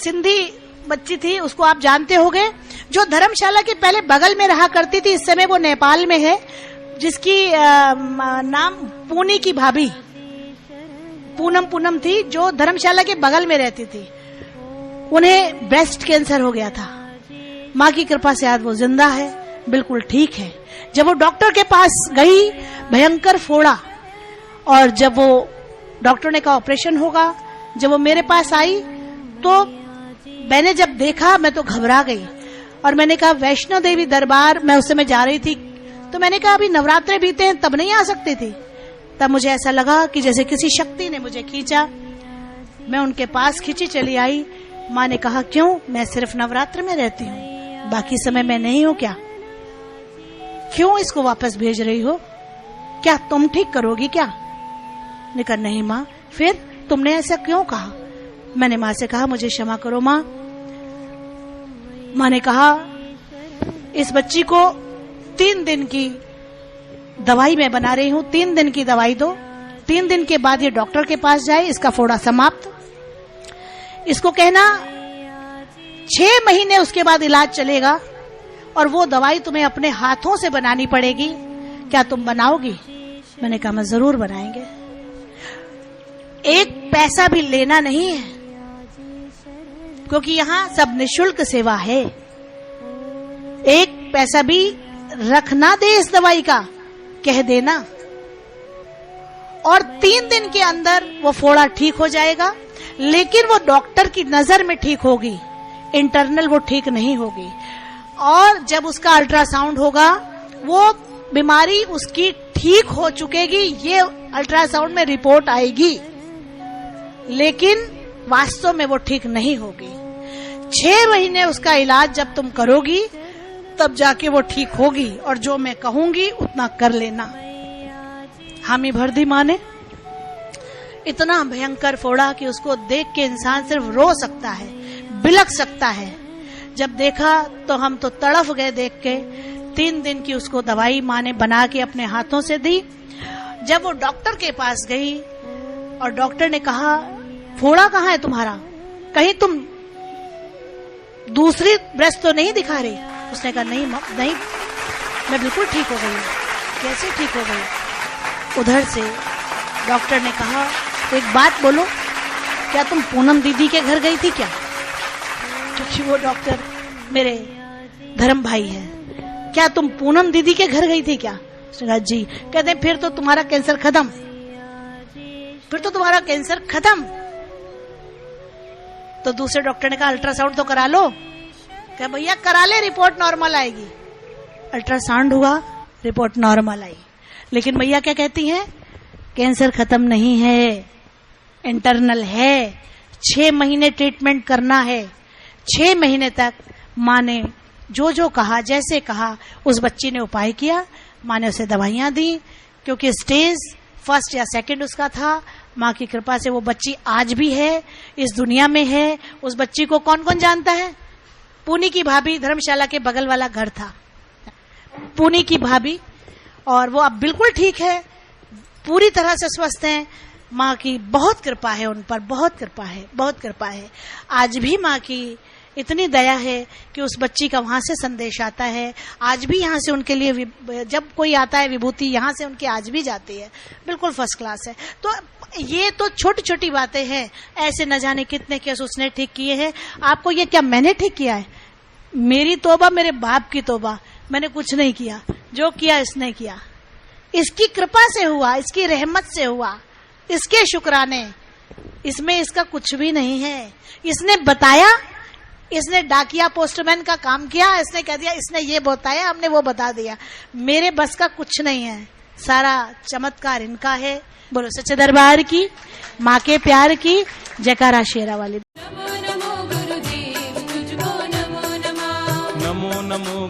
सिंधी बच्ची थी, उसको आप जानते होंगे, जो धर्मशाला के पहले बगल में रहा करती थी, इस समय वो नेपाल में है, जिसकी नाम पूनी की भाभी पूनम थी, जो धर्मशाला के बगल में रहती थी। उन्हें ब्रेस्ट कैंसर हो गया था। माँ की कृपा से आज वो जिंदा है, बिल्कुल ठीक है। जब वो डॉक्टर के पास गई, भयंकर फोड़ा, और जब वो डॉक्टर ने कहा ऑपरेशन होगा, जब वो मेरे पास आई तो मैंने जब देखा मैं तो घबरा गई, और मैंने कहा वैष्णो देवी दरबार, मैं उस समय जा रही थी, तो मैंने कहा अभी नवरात्रे बीते हैं, तब नहीं आ सकती थी। तब मुझे ऐसा लगा कि जैसे किसी शक्ति ने मुझे खींचा, मैं उनके पास खींची चली आई। माँ ने कहा क्यों, मैं सिर्फ नवरात्र में रहती हूँ, बाकी समय मैं नहीं हूँ क्या? क्यों इसको वापस भेज रही हो? क्या तुम ठीक करोगी क्या? ने कहा नहीं माँ। फिर तुमने ऐसा क्यों कहा? मैंने माँ से कहा मुझे क्षमा करो माँ। माँ ने कहा इस बच्ची को 3 दिन की दवाई मैं बना रही हूँ, 3 दिन की दवाई दो, 3 दिन के बाद ये डॉक्टर के पास जाए, इसका फोड़ा समाप्त। इसको कहना 6 महीने उसके बाद इलाज चलेगा, और वो दवाई तुम्हें अपने हाथों से बनानी पड़ेगी, क्या तुम बनाओगी? मैंने कहा मैं जरूर बनाएंगे। 1 पैसा भी लेना नहीं है, क्योंकि यहाँ सब निशुल्क सेवा है। 1 पैसा भी रखना दे इस दवाई का, कह देना, और 3 दिन के अंदर वो फोड़ा ठीक हो जाएगा। लेकिन वो डॉक्टर की नजर में ठीक होगी, इंटरनल वो ठीक नहीं होगी। और जब उसका अल्ट्रासाउंड होगा, वो बीमारी उसकी ठीक हो चुकेगी, ये अल्ट्रासाउंड में रिपोर्ट आएगी, लेकिन वास्तव में वो ठीक नहीं होगी। 6 महीने उसका इलाज जब तुम करोगी, तब जाके वो ठीक होगी, और जो मैं कहूंगी उतना कर लेना। हामी भर दी माँ ने। इतना भयंकर फोड़ा कि उसको देख के इंसान सिर्फ रो सकता है, बिलख सकता है। जब देखा तो हम तो तड़फ गए देख के। 3 दिन की उसको दवाई माँ ने बना के अपने हाथों से दी। जब वो डॉक्टर के पास गई और डॉक्टर ने कहा फोड़ा कहाँ है तुम्हारा, कहीं तुम दूसरी ब्रेस्ट तो नहीं दिखा रही? उसने कहा नहीं मैं बिल्कुल ठीक हो गई हूँ। कैसे ठीक हो गई? उधर से डॉक्टर ने कहा एक बात बोलो, क्या तुम पूनम दीदी के घर गई थी क्या? क्योंकि वो डॉक्टर मेरे धर्म भाई है। क्या तुम पूनम दीदी के घर गई थी क्या? उसने कहा जी। कहते फिर तो तुम्हारा कैंसर खत्म, फिर तो तुम्हारा कैंसर खत्म। तो दूसरे डॉक्टर ने कहा अल्ट्रासाउंड तो करा लो। क्या भैया करा ले, रिपोर्ट नॉर्मल आएगी। अल्ट्रासाउंड हुआ, रिपोर्ट नॉर्मल आई, लेकिन भैया क्या कहती हैं, कैंसर खत्म नहीं है, इंटरनल है, 6 महीने ट्रीटमेंट करना है। 6 महीने तक माँ ने जो जो कहा, जैसे कहा, उस बच्ची ने उपाय किया। माँ ने उसे दवाइयां दी, क्योंकि स्टेज 1 या 2 उसका था। माँ की कृपा से वो बच्ची आज भी है, इस दुनिया में है। उस बच्ची को कौन कौन जानता है? पुनी की भाभी, धर्मशाला के बगल वाला घर था, पुनी की भाभी, और वो अब बिल्कुल ठीक है, पूरी तरह से स्वस्थ हैं। माँ की बहुत कृपा है उन पर, बहुत कृपा है, बहुत कृपा है। आज भी माँ की इतनी दया है कि उस बच्ची का वहां से संदेश आता है। आज भी यहाँ से उनके लिए जब कोई आता है विभूति, यहाँ से उनकी आज भी जाती है, बिल्कुल फर्स्ट क्लास है। तो ये तो छोटी छोटी बातें हैं, ऐसे न जाने कितने केस उसने ठीक किए हैं। आपको ये क्या मैंने ठीक किया है? मेरी तौबा, मेरे बाप की तौबा, मैंने कुछ नहीं किया। जो किया इसने किया, इसकी कृपा से हुआ, इसकी रहमत से हुआ, इसके शुक्राने। इसमें इसका कुछ भी नहीं है। इसने बताया, इसने डाकिया पोस्टमैन का काम किया, इसने कह दिया इसने ये बताया, हमने वो बता दिया। मेरे बस का कुछ नहीं है, सारा चमत्कार इनका है। बोलो सच्चे दरबार की, माँ के प्यार की, जयकारा शेरा वाली। नमो नमो गुरुदेव तुझको नमो नमः। नमो नमो